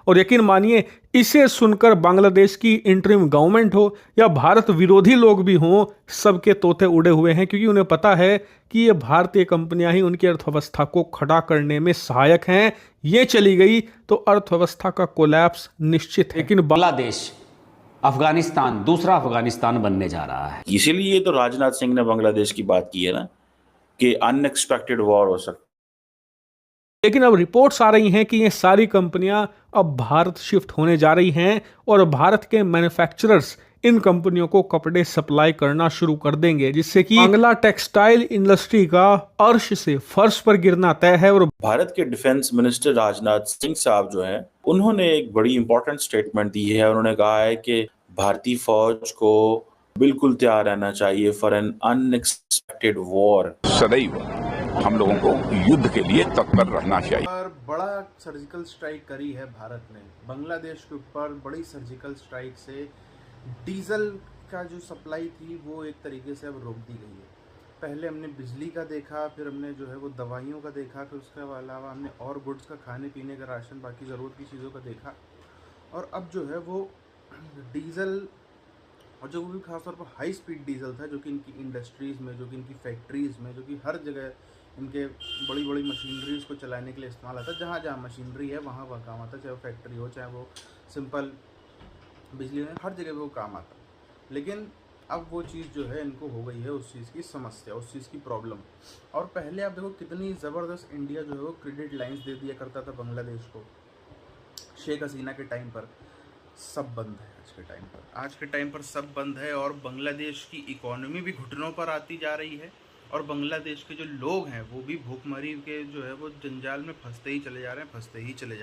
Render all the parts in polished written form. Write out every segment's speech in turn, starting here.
और यकीन मानिए, इसे सुनकर बांग्लादेश की इंटरिम गवर्नमेंट हो या भारत विरोधी लोग भी हों, सबके तोते उड़े हुए हैं, क्योंकि उन्हें पता है कि ये भारतीय कंपनियां ही उनकी अर्थव्यवस्था को खड़ा करने में सहायक हैं। ये चली गई तो अर्थव्यवस्था का कोलैप्स निश्चित है। लेकिन बांग्लादेश अफगानिस्तान दूसरा अफगानिस्तान बनने जा रहा है। इसीलिए तो राजनाथ सिंह ने बांग्लादेश की बात की है ना, कि अनएक्सपेक्टेड वॉर हो सकता। लेकिन अब रिपोर्ट्स आ रही हैं कि ये सारी कंपनियां अब भारत शिफ्ट होने जा रही हैं और भारत के मैन्युफैक्चरर्स इन कंपनियों को कपड़े सप्लाई करना शुरू कर देंगे, जिससे कि बांग्ला टेक्सटाइल इंडस्ट्री का अर्श से फर्श पर गिरना तय है। और भारत के डिफेंस मिनिस्टर राजनाथ सिंह साहब जो हैं, उन्होंने एक बड़ी इंपॉर्टेंट स्टेटमेंट दी है। उन्होंने कहा है कि भारतीय फौज को बिल्कुल तैयार रहना चाहिए फॉर एन अनएक्सपेक्टेड वॉर। सदैव हम लोगों को युद्ध के लिए तत्पर रहना चाहिए। और बड़ा सर्जिकल स्ट्राइक करी है भारत ने बांग्लादेश के ऊपर। बड़ी सर्जिकल स्ट्राइक से डीजल का जो सप्लाई थी वो एक तरीके से अब रोक दी गई है। पहले हमने बिजली का देखा, फिर हमने जो है वो दवाइयों का देखा, फिर उसके अलावा हमने और गुड्स का, खाने पीने का, राशन, बाकी ज़रूरत की चीज़ों का देखा। और अब जो है वो डीज़ल, और जो भी खासतौर पर हाई स्पीड डीजल था, जो कि इनकी इंडस्ट्रीज़ में, जो कि इनकी फैक्ट्रीज़ में, जो कि हर जगह इनके बड़ी बड़ी मशीनरीज़ को चलाने के लिए इस्तेमाल आता है। जहाँ जहाँ मशीनरी है वहाँ वह काम आता है, चाहे वो फैक्ट्री हो, चाहे वो सिंपल बिजली में, हर जगह वो काम आता है। लेकिन अब वो चीज़ जो है इनको हो गई है उस चीज़ की समस्या, उस चीज़ की प्रॉब्लम। और पहले आप देखो कितनी ज़बरदस्त इंडिया जो है वो क्रेडिट लाइंस दे दिया करता था बांग्लादेश को। शेख हसीना के टाइम पर सब बंद है। आज के टाइम पर सब बंद है और बांग्लादेश की इकोनॉमी भी घुटनों पर आती जा रही है और बांग्लादेश के जो लोग हैं वो भी भूखमरी के जो है वो जंजाल में फंसते ही चले जा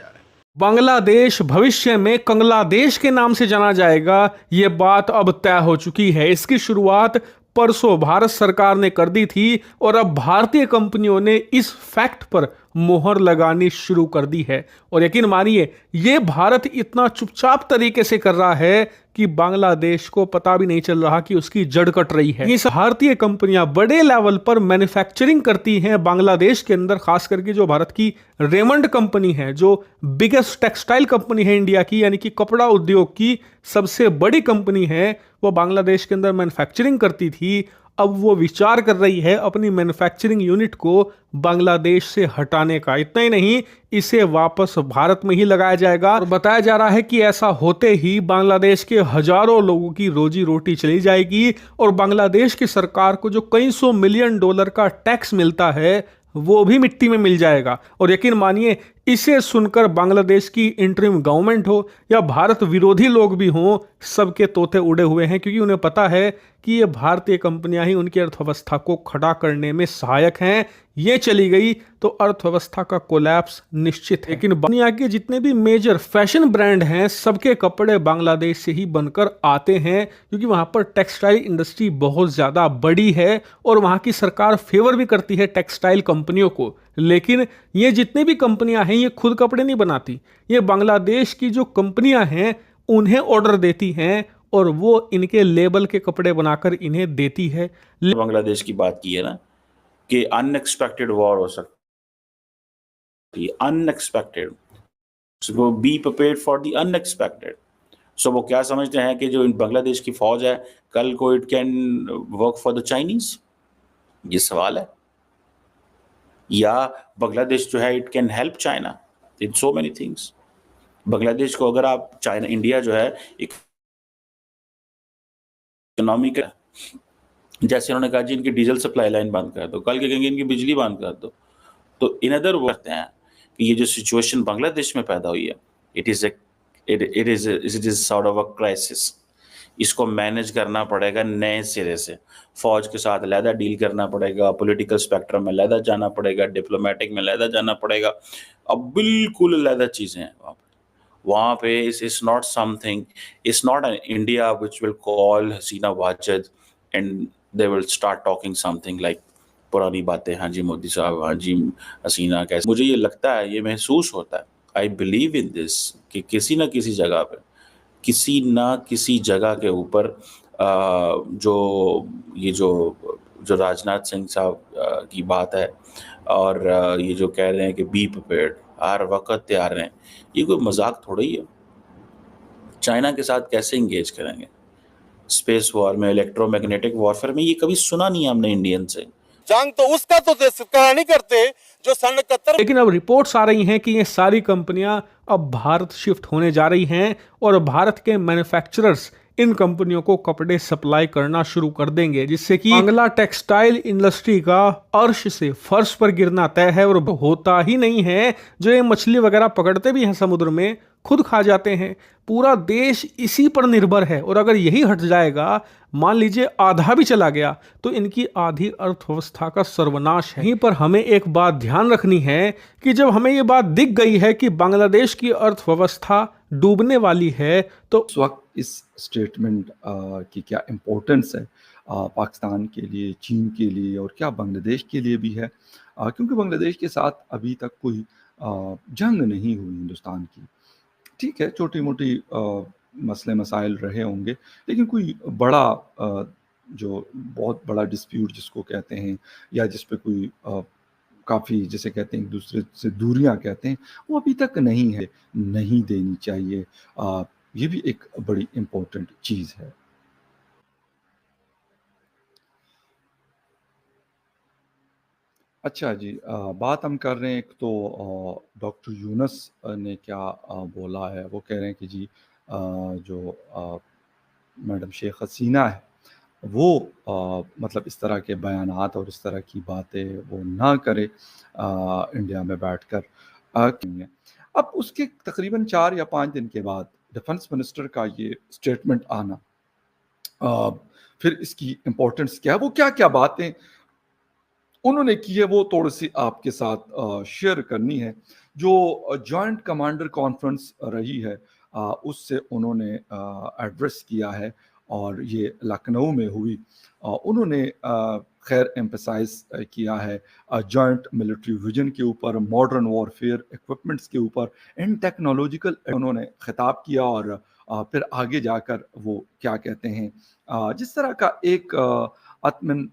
रहे हैं। बांग्लादेश भविष्य में कंगलादेश के नाम से जाना जाएगा, ये बात अब तय हो चुकी है। इसकी शुरुआत परसों भारत सरकार ने कर दी थी और अब भारतीय कंपनियों ने इस फैक्ट पर मोहर लगानी शुरू कर दी है। और यकीन मानिए, ये भारत इतना चुपचाप तरीके से कर रहा है कि बांग्लादेश को पता भी नहीं चल रहा कि उसकी जड़ कट रही है। ये भारतीय कंपनियां बड़े लेवल पर मैन्युफैक्चरिंग करती हैं बांग्लादेश के अंदर, खास करके जो भारत की रेमंड कंपनी है, जो बिगेस्ट टेक्सटाइल कंपनी है इंडिया की, यानी कि कपड़ा उद्योग की सबसे बड़ी कंपनी है, वो बांग्लादेश के अंदर मैन्युफैक्चरिंग करती थी। अब वो विचार कर रही है अपनी मैन्युफैक्चरिंग यूनिट को बांग्लादेश से हटाने का। इतना ही नहीं, इसे वापस भारत में ही लगाया जाएगा। और बताया जा रहा है कि ऐसा होते ही बांग्लादेश के हजारों लोगों की रोजी रोटी चली जाएगी और बांग्लादेश की सरकार को जो कई $100 मिलियन का टैक्स मिलता है वो भी मिट्टी में मिल जाएगा। और यकीन मानिए, इसे सुनकर बांग्लादेश की इंटरिम गवर्नमेंट हो या भारत विरोधी लोग भी हों, सबके तोते उड़े हुए हैं, क्योंकि उन्हें पता है कि ये भारतीय कंपनियां ही उनकी अर्थव्यवस्था को खड़ा करने में सहायक हैं। ये चली गई तो अर्थव्यवस्था का कोलैप्स निश्चित है। लेकिन दुनिया के जितने भी मेजर फैशन ब्रांड हैं, सबके कपड़े बांग्लादेश से ही बनकर आते हैं, क्योंकि वहां पर टेक्सटाइल इंडस्ट्री बहुत ज्यादा बड़ी है और वहां की सरकार फेवर भी करती है टेक्सटाइल कंपनियों को। लेकिन ये जितनी भी कंपनियां हैं, ये खुद कपड़े नहीं बनाती, ये बांग्लादेश की जो कंपनियां हैं उन्हें ऑर्डर देती हैं और वो इनके लेबल के कपड़े बनाकर इन्हें देती है। बांग्लादेश की बात की है ना, कि अनएक्सपेक्टेड वॉर हो सकती है, unexpected. So be prepared for the unexpected. So वो क्या समझते हैं कि जो बांग्लादेश की फौज है, कल को it can work for the Chinese? ये सवाल है। या बांग्लादेश जो है, it can help China in so many things. Bangladesh को अगर आप चाइना, इंडिया जो है इकोनॉमिक, जैसे उन्होंने कहा जी इनकी डीजल सप्लाई लाइन बंद कर दो, कल के कहेंगे इनकी बिजली बंद कर दो। तो इन अदर वर्ड्स हैं कि ये जो सिचुएशन बांग्लादेश में पैदा हुई है, it is sort of a crisis. इसको मैनेज करना पड़ेगा नए सिरे से। फौज के साथ अलहदा डील करना पड़ेगा, पॉलिटिकल स्पेक्ट्रम में अलहदा जाना पड़ेगा, डिप्लोमेटिक में अलहदा जाना पड़ेगा। अब बिल्कुल अलहदा चीज़ें हैं वहाँ पे। It's not something, it's not an India which will call Hasina Wajid and they will start talking something like पुरानी बातें, हाँ जी मोदी साहब, हाँ जी हसीना कैसे। मुझे ये लगता है, ये महसूस होता है, आई बिलीव इन दिस, कि किसी न किसी जगह पे, किसी ना किसी जगह के ऊपर जो राजनाथ सिंह साहब की बात है और ये जो कह रहे हैं कि बी प्रिपेयर्ड, हर वक्त तैयार रहें। ये कोई मजाक थोड़ा ही है। चाइना के साथ कैसे इंगेज करेंगे स्पेस वॉर में, इलेक्ट्रोमैग्नेटिक वॉरफेयर में? ये कभी सुना नहीं है हमने इंडियन से। जंग तो उसका तो नहीं करते जो सन 71 लेकिन अब रिपोर्ट्स आ रही हैं कि ये सारी कंपनियां अब भारत शिफ्ट होने जा रही हैं और भारत के मैन्युफैक्चरर्स इन कंपनियों को कपड़े सप्लाई करना शुरू कर देंगे, जिससे कि बांग्ला टेक्सटाइल इंडस्ट्री का अर्श से फर्श पर गिरना तय है। और होता ही नहीं है, जो ये मछली वगैरह पकड़ते भी हैं समुद्र में, खुद खा जाते हैं। पूरा देश इसी पर निर्भर है और अगर यही हट जाएगा, मान लीजिए आधा भी चला गया, तो इनकी आधी अर्थव्यवस्था का सर्वनाश है। यहीं पर हमें एक बात ध्यान रखनी है कि जब हमें ये बात दिख गई है कि बांग्लादेश की अर्थव्यवस्था डूबने वाली है, तो उस वक्त इस स्टेटमेंट की क्या इम्पोर्टेंस है पाकिस्तान के लिए, चीन के लिए और क्या बांग्लादेश के लिए भी है, क्योंकि बांग्लादेश के साथ अभी तक कोई जंग नहीं हुई हिंदुस्तान की। ठीक है, छोटी मोटी मसले मसाइल रहे होंगे, लेकिन कोई बड़ा जो बहुत बड़ा डिस्प्यूट जिसको कहते हैं, या जिस पे कोई काफ़ी जिसे कहते हैं एक दूसरे से दूरियां कहते हैं, वो अभी तक नहीं है। नहीं देनी चाहिए, ये भी एक बड़ी इम्पोर्टेंट चीज़ है। अच्छा जी, बात हम कर रहे हैं, एक तो डॉक्टर यूनुस ने क्या बोला है। वो कह रहे हैं कि जी जो मैडम शेख हसीना है वो मतलब इस तरह के बयानात और इस तरह की बातें वो ना करे इंडिया में बैठकर। अब उसके तकरीबन 4 या 5 दिन के बाद डिफेंस मिनिस्टर का ये स्टेटमेंट आना, फिर इसकी इम्पोर्टेंस क्या है, वो क्या क्या बातें उन्होंने की है, वो थोड़ी सी आपके साथ शेयर करनी है। जो जॉइंट कमांडर कॉन्फ्रेंस रही है उससे उन्होंने एड्रेस किया है और ये लखनऊ में हुई। उन्होंने खैर एम्फसाइज किया है जॉइंट मिलिट्री विजन के ऊपर, मॉडर्न वॉरफेयर इक्विपमेंट्स के ऊपर, इन टेक्नोलॉजिकल उन्होंने खिताब किया। और फिर आगे जाकर वो क्या कहते हैं, जिस तरह का एक आत्मन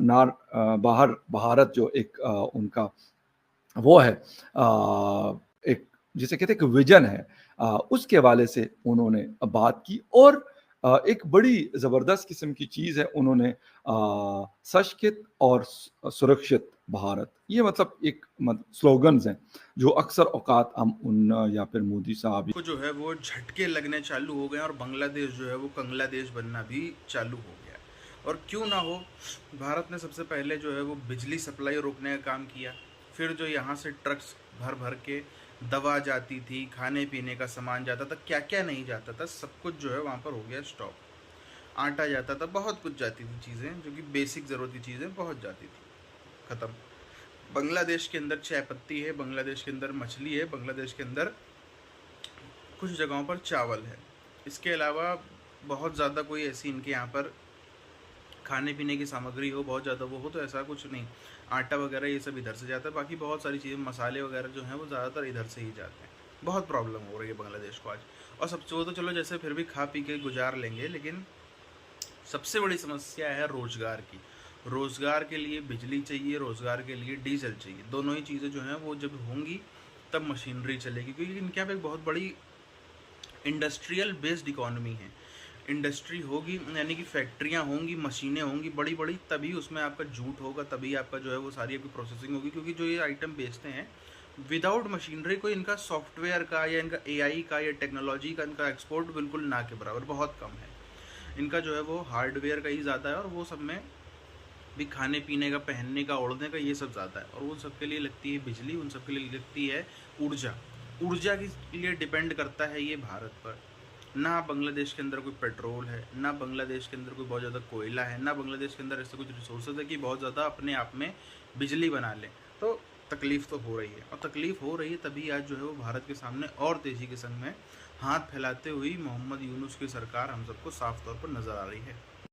नार बाहर भारत जो एक उनका वो है एक जिसे कहते हैं कि विजन है, उसके हवाले से उन्होंने बात की। और एक बड़ी ज़बरदस्त किस्म की चीज़ है, उन्होंने सशक्त और सुरक्षित भारत, ये मतलब एक स्लोगन्स हैं जो अक्सर औकात हम उन या फिर मोदी साहब को जो है वो झटके लगने चालू हो गए और बांग्लादेश जो है वो कंगलादेश बनना भी चालू हो गया। और क्यों ना हो, भारत ने सबसे पहले जो है वो बिजली सप्लाई रोकने का काम किया। फिर जो यहाँ से ट्रक्स भर भर के दवा जाती थी, खाने पीने का सामान जाता था, क्या क्या नहीं जाता था, सब कुछ जो है वहाँ पर हो गया स्टॉप। आटा जाता था, बहुत कुछ जाती थी चीज़ें जो कि बेसिक ज़रूरत की चीज़ें बहुत जाती थी, ख़त्म। बांग्लादेश के अंदर चाय पत्ती है, बांग्लादेश के अंदर मछली है, बांग्लादेश के अंदर कुछ जगहों पर चावल है। इसके अलावा बहुत ज़्यादा कोई ऐसी इनके यहाँ पर खाने पीने की सामग्री हो, बहुत ज़्यादा वो हो, तो ऐसा कुछ नहीं। आटा वगैरह ये सब इधर से जाता है, बाकी बहुत सारी चीज़ें, मसाले वगैरह जो हैं वो ज़्यादातर इधर से ही जाते हैं। बहुत प्रॉब्लम हो रही है बांग्लादेश को आज। और सबसे वो तो चलो जैसे फिर भी खा पी के गुजार लेंगे, लेकिन सबसे बड़ी समस्या है रोज़गार की। रोज़गार के लिए बिजली चाहिए, रोज़गार के लिए डीजल चाहिए। दोनों ही चीज़ें जो हैं वो जब होंगी तब मशीनरी चलेगी, क्योंकि इनके यहाँ पे एक बहुत बड़ी इंडस्ट्रियल बेस्ड इकॉनमी है। इंडस्ट्री होगी यानी कि फैक्ट्रियाँ होंगी, मशीनें होंगी बड़ी बड़ी, तभी उसमें आपका जूट होगा, तभी आपका जो है वो सारी आपकी प्रोसेसिंग होगी। क्योंकि जो ये आइटम बेचते हैं विदाउट मशीनरी को, इनका सॉफ्टवेयर का या इनका एआई का या टेक्नोलॉजी का इनका एक्सपोर्ट बिल्कुल ना के बराबर, बहुत कम है। इनका जो है वो हार्डवेयर का ही ज़्यादा है, और वो सब में भी खाने पीने का, पहनने का, ओढ़ने का, ये सब ज़्यादा है। और उन सब के लिए लगती है बिजली, उन सब के लिए लगती है ऊर्जा। ऊर्जा के लिए डिपेंड करता है ये भारत पर। ना बांग्लादेश के अंदर कोई पेट्रोल है, ना बांग्लादेश के अंदर कोई बहुत ज़्यादा कोयला है, ना बांग्लादेश के अंदर ऐसे कुछ रिसोर्सेज है कि बहुत ज़्यादा अपने आप में बिजली बना लें। तो तकलीफ़ तो हो रही है, और तकलीफ़ हो रही है तभी आज जो है वो भारत के सामने और तेज़ी के संग में हाथ फैलाते हुए मोहम्मद यूनुस की सरकार हम सबको साफ तौर पर नज़र आ रही है।